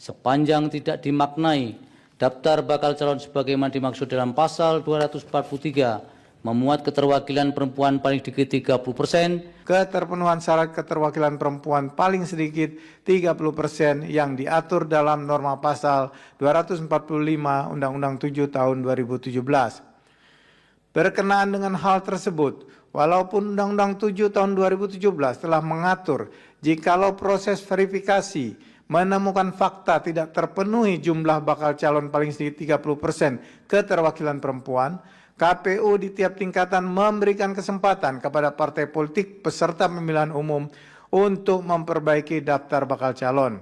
sepanjang tidak dimaknai daftar bakal calon sebagaimana dimaksud dalam pasal 243 memuat keterwakilan perempuan paling sedikit 30%, keterpenuhan syarat keterwakilan perempuan paling sedikit 30% yang diatur dalam norma pasal 245 Undang-Undang 7 tahun 2017. Berkenaan dengan hal tersebut, walaupun Undang-Undang 7 tahun 2017 telah mengatur jikalau proses verifikasi menemukan fakta tidak terpenuhi jumlah bakal calon paling sedikit 30% keterwakilan perempuan, KPU di tiap tingkatan memberikan kesempatan kepada partai politik peserta pemilihan umum untuk memperbaiki daftar bakal calon.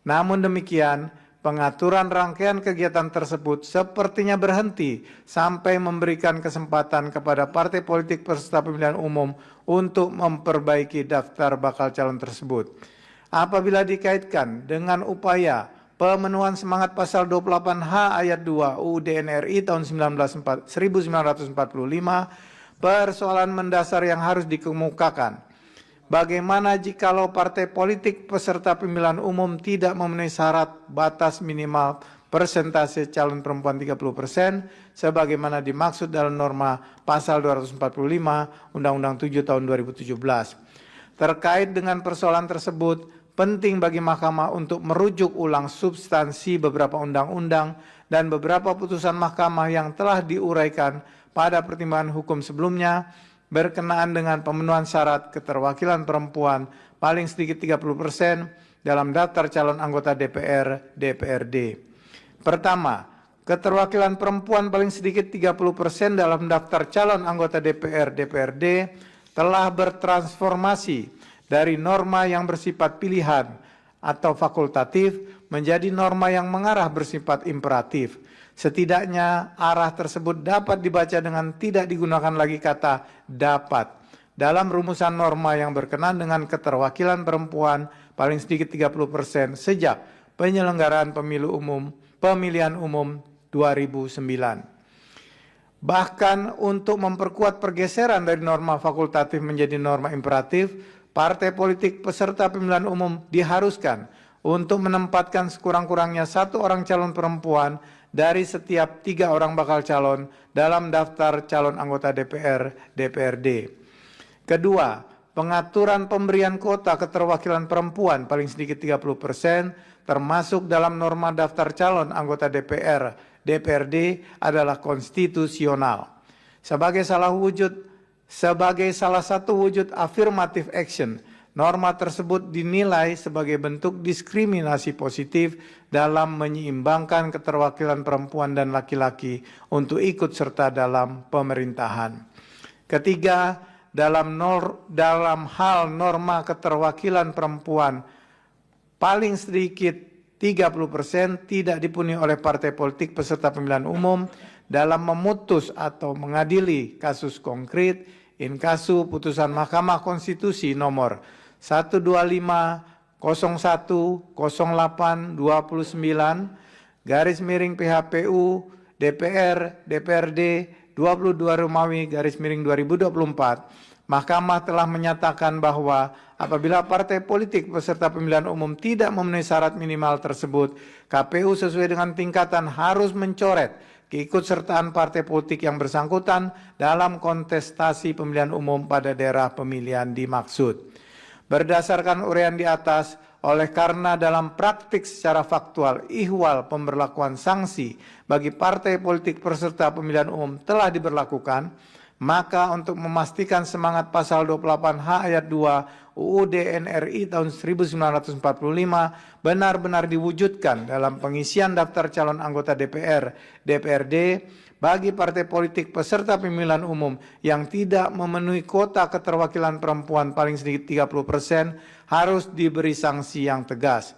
Namun demikian, pengaturan rangkaian kegiatan tersebut sepertinya berhenti sampai memberikan kesempatan kepada partai politik peserta pemilihan umum untuk memperbaiki daftar bakal calon tersebut. Apabila dikaitkan dengan upaya pemenuhan semangat pasal 28H ayat 2 UUD NRI tahun 1945, persoalan mendasar yang harus dikemukakan. Bagaimana jikalau partai politik peserta pemilihan umum tidak memenuhi syarat batas minimal persentase calon perempuan 30% sebagaimana dimaksud dalam norma pasal 245 Undang-Undang 7 tahun 2017. Terkait dengan persoalan tersebut, penting bagi Mahkamah untuk merujuk ulang substansi beberapa undang-undang dan beberapa putusan Mahkamah yang telah diuraikan pada pertimbangan hukum sebelumnya berkenaan dengan pemenuhan syarat keterwakilan perempuan paling sedikit 30% dalam daftar calon anggota DPR, DPRD. Pertama, keterwakilan perempuan paling sedikit 30% dalam daftar calon anggota DPR, DPRD telah bertransformasi dari norma yang bersifat pilihan atau fakultatif menjadi norma yang mengarah bersifat imperatif. Setidaknya arah tersebut dapat dibaca dengan tidak digunakan lagi kata dapat dalam rumusan norma yang berkenaan dengan keterwakilan perempuan paling sedikit 30% sejak penyelenggaraan pemilihan umum 2009. Bahkan untuk memperkuat pergeseran dari norma fakultatif menjadi norma imperatif, partai politik peserta pemilihan umum diharuskan untuk menempatkan sekurang-kurangnya 1 orang calon perempuan dari setiap 3 orang bakal calon dalam daftar calon anggota DPR, DPRD. Kedua, pengaturan pemberian kuota keterwakilan perempuan paling sedikit 30% termasuk dalam norma daftar calon anggota DPR, DPRD adalah konstitusional. Sebagai salah satu wujud affirmative action, norma tersebut dinilai sebagai bentuk diskriminasi positif dalam menyeimbangkan keterwakilan perempuan dan laki-laki untuk ikut serta dalam pemerintahan. Ketiga, dalam hal norma keterwakilan perempuan paling sedikit 30% tidak dipenuhi oleh partai politik peserta pemilihan umum dalam memutus atau mengadili kasus konkret in casu putusan Mahkamah Konstitusi nomor 125/08/29 PHPU DPR DPRD 22 Romawi /2024, Mahkamah telah menyatakan bahwa apabila partai politik peserta pemilihan umum tidak memenuhi syarat minimal tersebut, KPU sesuai dengan tingkatan harus mencoret keikutsertaan partai politik yang bersangkutan dalam kontestasi pemilihan umum pada daerah pemilihan dimaksud. Berdasarkan uraian di atas, oleh karena dalam praktik secara faktual ihwal pemberlakuan sanksi bagi partai politik peserta pemilihan umum telah diberlakukan, maka untuk memastikan semangat pasal 28H ayat 2 UUD NRI tahun 1945 benar-benar diwujudkan dalam pengisian daftar calon anggota DPR, DPRD bagi partai politik peserta pemilihan umum yang tidak memenuhi kuota keterwakilan perempuan paling sedikit 30% harus diberi sanksi yang tegas.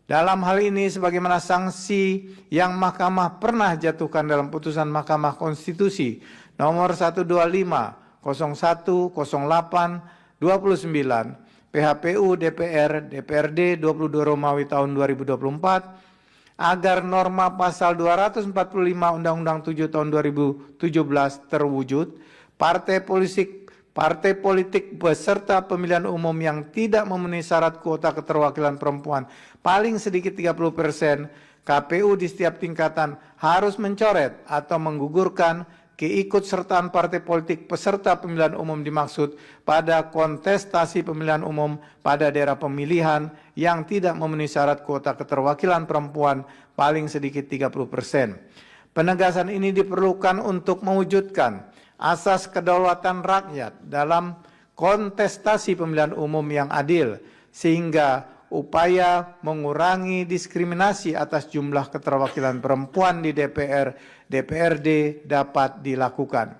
Dalam hal ini sebagaimana sanksi yang Mahkamah pernah jatuhkan dalam putusan Mahkamah Konstitusi nomor 125/01/08/29 PHPU DPR DPRD 22 Romawi tahun 2024 agar norma pasal 245 Undang-Undang 7 tahun 2017 terwujud, partai partai politik peserta pemilihan umum yang tidak memenuhi syarat kuota keterwakilan perempuan paling sedikit 30%, KPU di setiap tingkatan harus mencoret atau menggugurkan keikutsertaan partai politik peserta pemilihan umum dimaksud pada kontestasi pemilihan umum pada daerah pemilihan yang tidak memenuhi syarat kuota keterwakilan perempuan paling sedikit 30%. Penegasan ini diperlukan untuk mewujudkan asas kedaulatan rakyat dalam kontestasi pemilihan umum yang adil, sehingga upaya mengurangi diskriminasi atas jumlah keterwakilan perempuan di DPR, DPRD dapat dilakukan.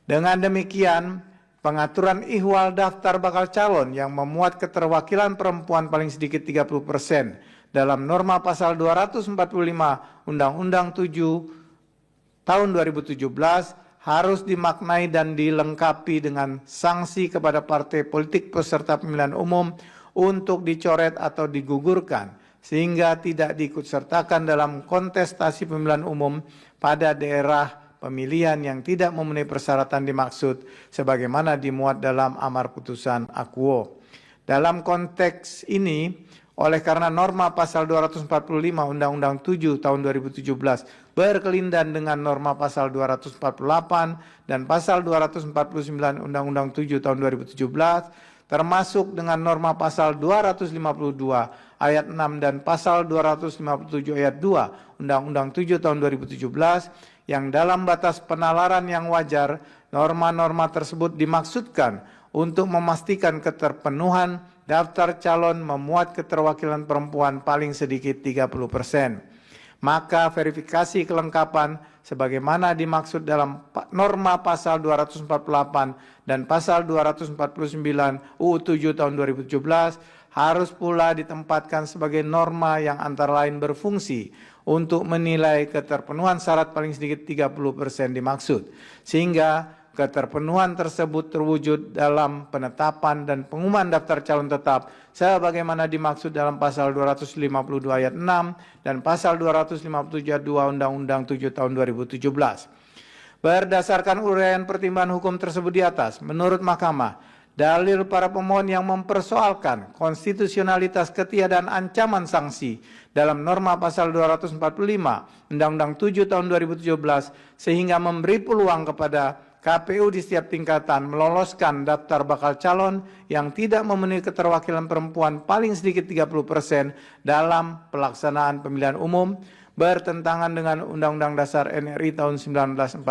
Dengan demikian, pengaturan ihwal daftar bakal calon yang memuat keterwakilan perempuan paling sedikit 30% dalam norma pasal 245 Undang-Undang 7 tahun 2017 harus dimaknai dan dilengkapi dengan sanksi kepada partai politik peserta pemilihan umum untuk dicoret atau digugurkan sehingga tidak diikutsertakan dalam kontestasi pemilihan umum pada daerah pemilihan yang tidak memenuhi persyaratan dimaksud sebagaimana dimuat dalam amar putusan Akuo. Dalam konteks ini, oleh karena norma pasal 245 Undang-Undang 7 tahun 2017 berkelindan dengan norma pasal 248 dan pasal 249 Undang-Undang 7 tahun 2017, termasuk dengan norma pasal 252 ayat 6 dan pasal 257 ayat 2 Undang-Undang 7 tahun 2017 yang dalam batas penalaran yang wajar, norma-norma tersebut dimaksudkan untuk memastikan keterpenuhan daftar calon memuat keterwakilan perempuan paling sedikit 30%. Maka verifikasi kelengkapan sebagaimana dimaksud dalam norma pasal 248 dan pasal 249 UU 7 tahun 2017 harus pula ditempatkan sebagai norma yang antara lain berfungsi untuk menilai keterpenuhan syarat paling sedikit 30% dimaksud, sehingga keterpenuhan tersebut terwujud dalam penetapan dan pengumuman daftar calon tetap sebagaimana dimaksud dalam pasal 252 ayat 6 dan pasal 257 ayat 2 Undang-Undang 7 tahun 2017. Berdasarkan uraian pertimbangan hukum tersebut di atas, menurut Mahkamah, dalil para pemohon yang mempersoalkan konstitusionalitas ketiadaan ancaman sanksi dalam norma pasal 245 Undang-Undang 7 tahun 2017 sehingga memberi peluang kepada KPU di setiap tingkatan meloloskan daftar bakal calon yang tidak memenuhi keterwakilan perempuan paling sedikit 30% dalam pelaksanaan pemilihan umum bertentangan dengan Undang-Undang Dasar NRI tahun 1945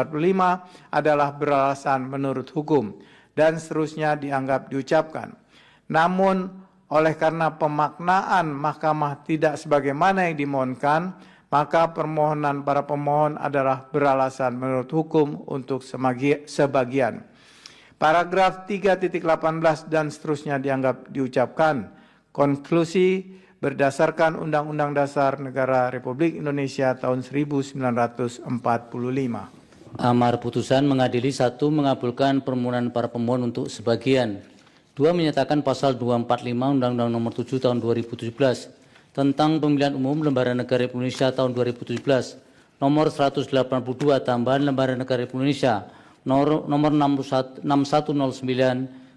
adalah beralasan menurut hukum dan seterusnya dianggap diucapkan. Namun oleh karena pemaknaan mahkamah tidak sebagaimana yang dimohonkan, maka permohonan para pemohon adalah beralasan menurut hukum untuk sebagian. Paragraf 3.18 dan seterusnya dianggap diucapkan. Konklusi berdasarkan Undang-Undang Dasar Negara Republik Indonesia tahun 1945. Amar putusan mengadili: 1. Mengabulkan permohonan para pemohon untuk sebagian. 2. Menyatakan pasal 245 Undang-Undang Nomor 7 Tahun 2017 tentang Pemilihan Umum Lembaga Negara Republik Indonesia tahun 2017 nomor 182 tambahan Lembaga Negara Republik Indonesia nomor 6109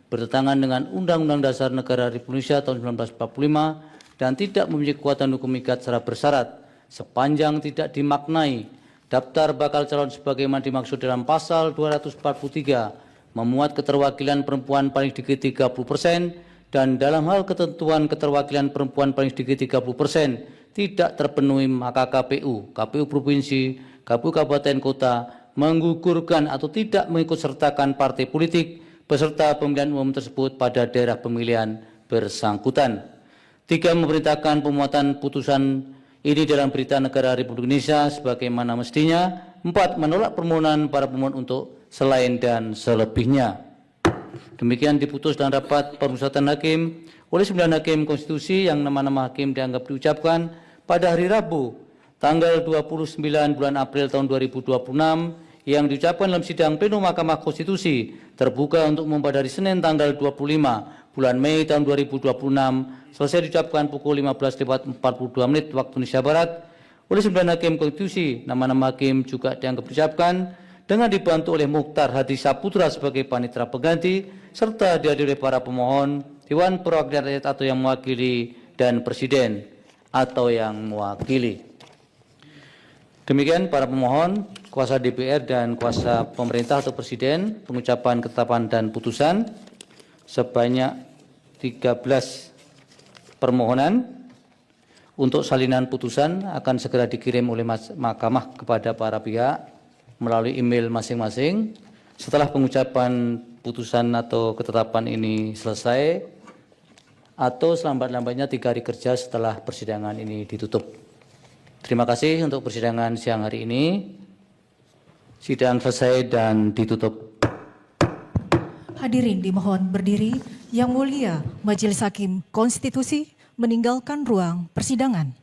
bertentangan dengan Undang-Undang Dasar Negara Republik Indonesia tahun 1945 dan tidak memiliki kekuatan hukum ikat secara bersyarat sepanjang tidak dimaknai daftar bakal calon sebagaimana dimaksud dalam pasal 243 memuat keterwakilan perempuan paling sedikit 30% dan dalam hal ketentuan keterwakilan perempuan paling sedikit 30% tidak terpenuhi, maka KPU Provinsi, KPU Kabupaten Kota menggugurkan atau tidak mengikutsertakan partai politik peserta pemilihan umum tersebut pada daerah pemilihan bersangkutan. 3. Memerintahkan pemuatan putusan ini dalam Berita Negara Republik Indonesia sebagaimana mestinya. 4. Menolak permohonan para pemohon untuk selain dan selebihnya. Demikian diputus dalam rapat permusyawaratan hakim oleh 9 hakim konstitusi yang nama-nama hakim dianggap diucapkan pada hari Rabu tanggal 29 bulan April tahun 2026 yang diucapkan dalam sidang pleno Mahkamah Konstitusi terbuka untuk umum pada hari Senin tanggal 25 bulan Mei tahun 2026 selesai diucapkan pukul 15.42 waktu Indonesia Barat oleh 9 hakim konstitusi. Nama-nama hakim juga dianggap diucapkan dengan dibantu oleh Mukhtar Hadi Saputra sebagai panitera pengganti, serta dihadiri oleh para pemohon, Dewan Perwakilan Rakyat atau yang mewakili, dan Presiden atau yang mewakili. Demikian para pemohon, kuasa DPR dan kuasa pemerintah atau Presiden, pengucapan ketetapan dan putusan sebanyak 13 permohonan. Untuk salinan putusan akan segera dikirim oleh Mahkamah kepada para pihak melalui email masing-masing. Setelah pengucapan putusan atau ketetapan ini selesai, atau selambat-lambatnya 3 hari kerja setelah persidangan ini ditutup. Terima kasih untuk persidangan siang hari ini. Sidang selesai dan ditutup. Hadirin dimohon berdiri. Yang Mulia Majelis Hakim Konstitusi meninggalkan ruang persidangan.